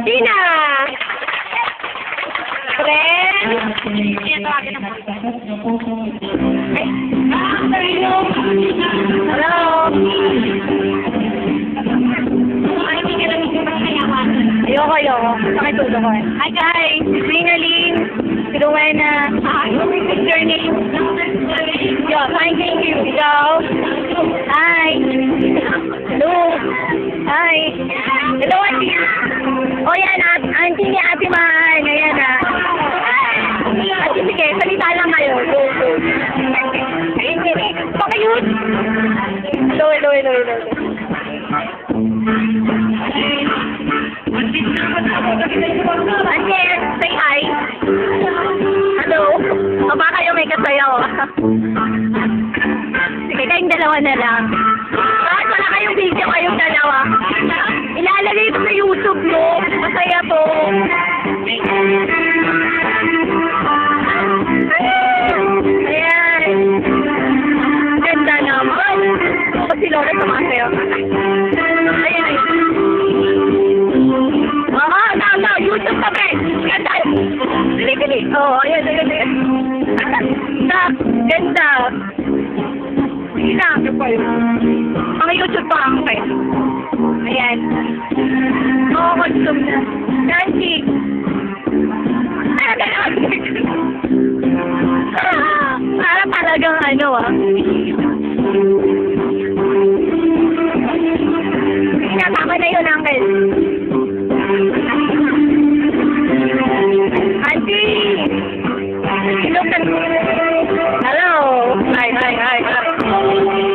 Tina! Friend? Hello? Ayoko. Pakitulo ko. Hi guys! Rinalyn, si Rowena. What's your name? Yo, fine, thank you. Ikaw? Hi! Hello! Hi! Hello, Auntie! O yan, Auntie ni Ate Man. Ayan na. Ate, sige, salita lang kayo. Go. Pakayun! Hello. Ate, say hi. Hello. O baka kayo may kasayaw. Sige, kayong dalawa na lang. Bakit wala kayong video kayong dalawa? Ilalagay ito sa YouTube, no? Masaya to. Ayan. Ganda naman. O si Lola sumasayaw. Ayan. Tama. YouTube pa ba? Ganda. Dili. Oo, ayan. Ganda. Mga YouTube pa ang kayo. Ayan. Oo, consume na. Nancy. Para talagang ano Tama na yun, Uncle. Auntie! Hello! Hi.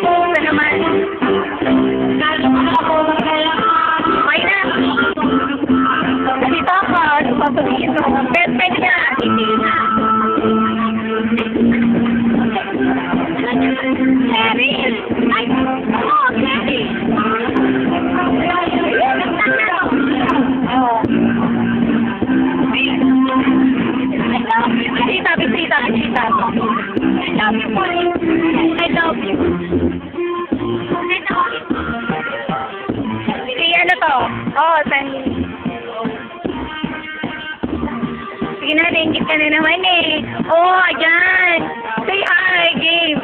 Ito naman. Okay na. Dito ako. Papasabihin ko. Pwede na. Hindi na. Larry. Larry. Bisita. I love you. Ano to? Sige na, ringit ka na naman eh. Ayan. Say hi, game.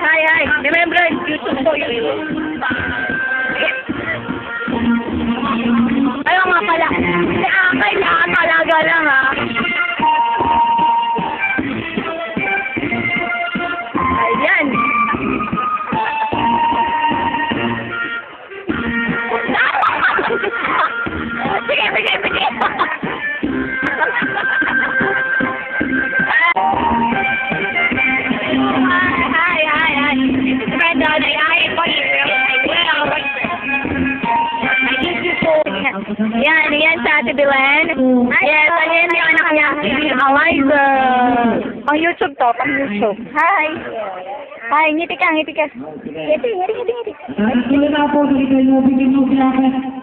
Hi. Remember, YouTube ko yun. Ayaw nga pala. Kailangan talaga lang Ayan. Sige. Hi. Brenda, Yan sa Ate Belen. Yes, ayan yung anak niya. Eliza. Pang YouTube to, pang YouTube. Hi, ngiti ka. Ngiti. Sila na po, bigyan mo sila.